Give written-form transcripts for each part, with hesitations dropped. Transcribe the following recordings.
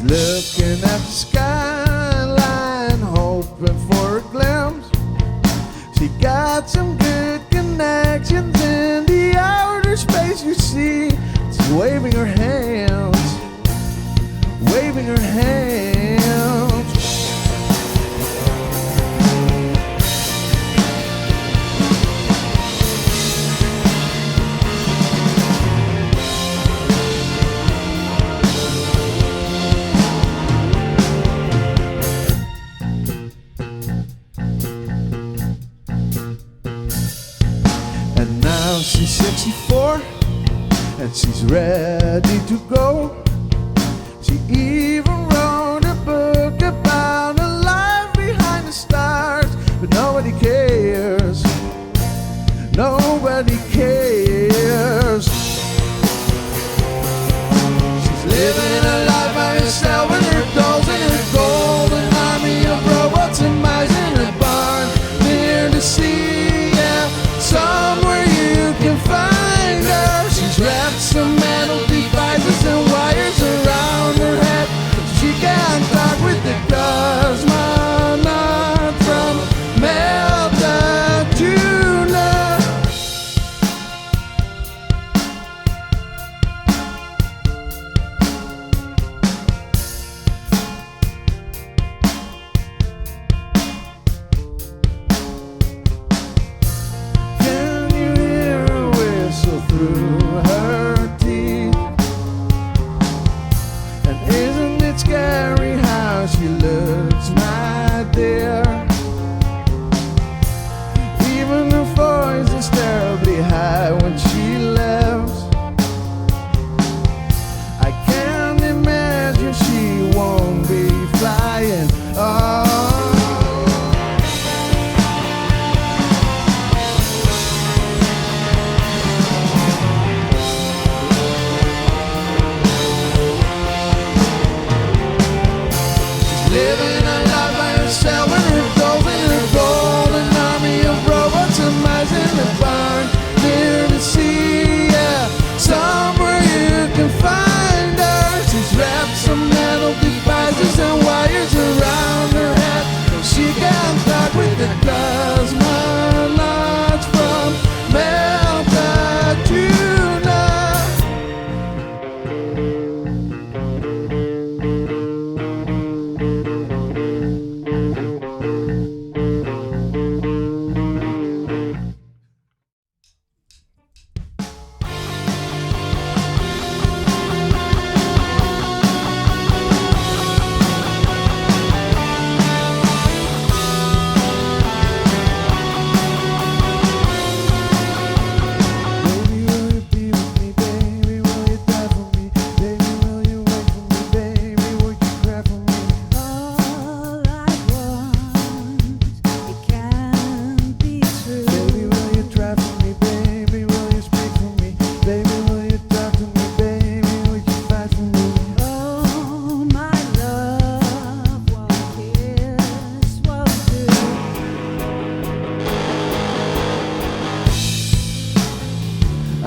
looking at the skyline, hoping for a glimpse. She got some good connections in the outer space, you see. She's waving her hands, waving her hands. And now she's 64 and she's ready to go. She even wrote a book about a life behind the stars, but nobody cares. Nobody cares. She's living a life by herself with her dolls and her golden army of robots and mice in a barn near the sea. Yeah, somewhere you can find her. She's wrapped some metal devices and wires around her head. She can talk with the cosmonaut from melted tuna. Can you hear her whistle through her teeth? And isn't it scary how she looks, my dear? Even her voice is terribly high when she laughs. I can't imagine she won't be flying. Oh. Living a life by herself with her dolls and her golden army of robots and mice in the barn near the sea. Yeah, somewhere you can find her. She's wrapped some metal devices and wires around her head. She can talk with the cosmonauts from melted tuna.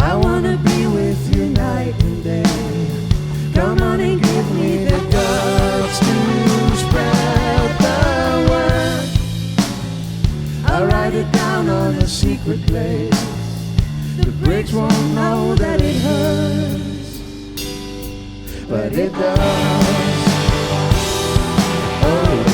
I wanna be with you night and day. Come on and give me the guts to spread the word. I'll write it down on a secret place. The bricks won't know that it hurts, but it does. Oh.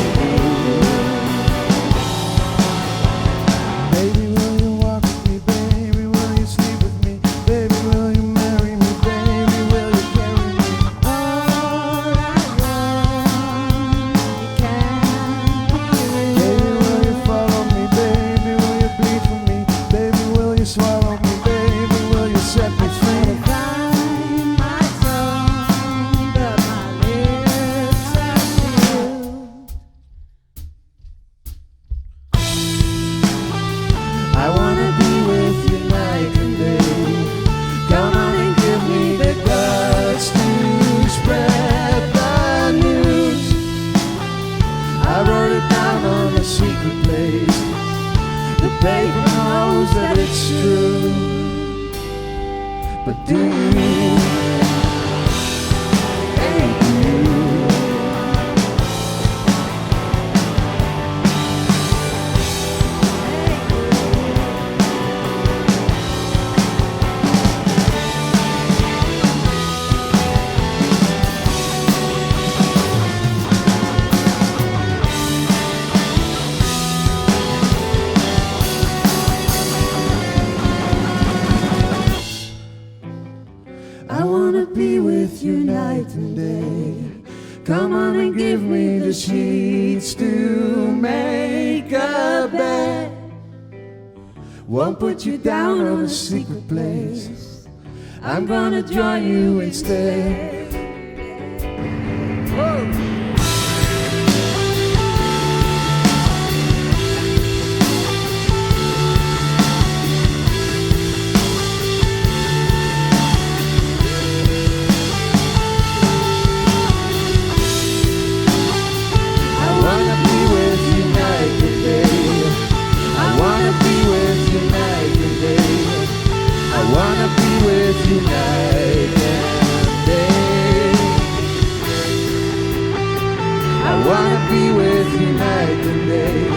Baby, will you walk with me? Baby, will you sleep with me? Baby, will you marry me? Baby, will you carry me? All I want, you can't be Baby, will you follow me? Baby, will you bleed for me? Baby, will you swallow me? Baby, will you set me free? find my tongue, but my lips with you night and day. Come on and give me the sheets to make a bed. Won't put you down on a secret place. I'm gonna join you instead. Whoa. I wanna be with you night and day.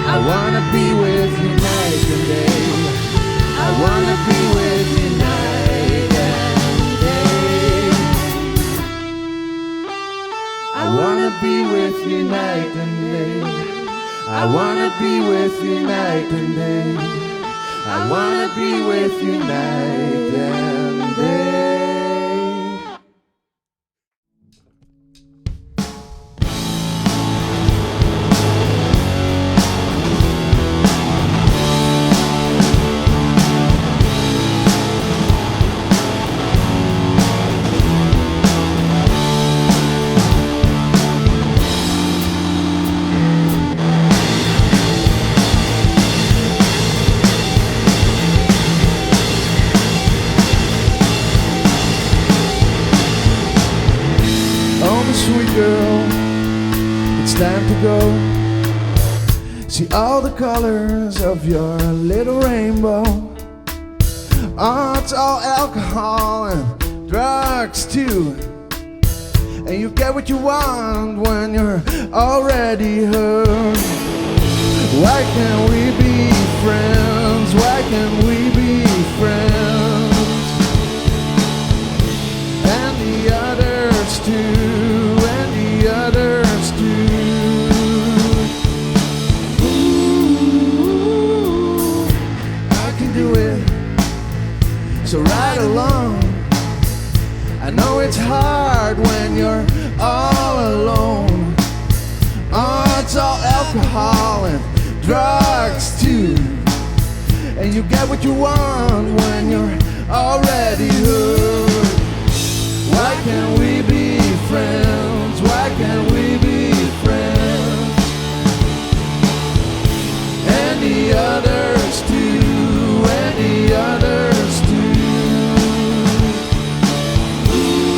I wanna be with you night and day. I wanna be with you night and day. I wanna be with you night and day. I wanna be with you night and day. I wanna be with you night and day. Sweet girl, it's time to go. See all the colors of your little rainbow. Oh, it's all alcohol and drugs too. And you get what you want when you're already hurt. Why can't we be friends? Why can't we be friends? And the others too. Others too. Ooh, I can do it, so ride along. I know it's hard when you're all alone. Oh, it's all alcohol and drugs too. And you get what you want when you're already hooked. Why can't we be friends? Why can't we be friends? And the others too, and the others too. Ooh.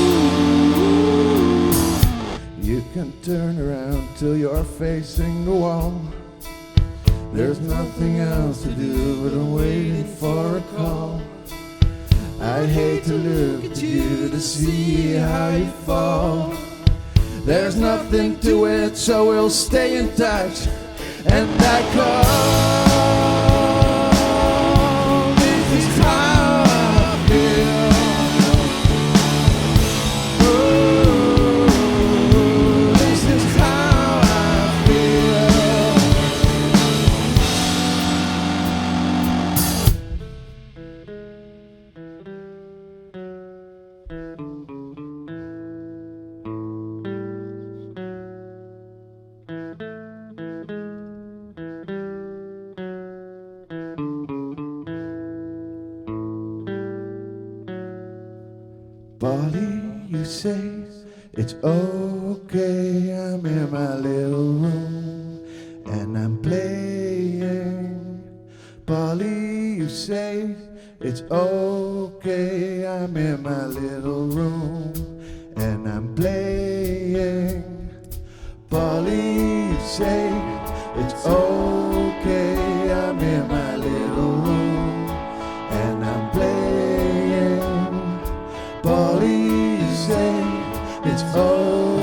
You can turn around till you're facing the wall. There's nothing else to do but I'm waiting for a call. I'd hate to look at you to see how you fall. There's nothing to it, so we'll stay in touch. And I call, this is how I feel. Ooh, this is how I feel. Polly, you say it's okay. I'm in my little room and I'm playing. Polly, you say it's okay. I'm in my little room and I'm playing. Polly, you say it's okay. I'm in my little room and I'm playing. Polly, you say it's over.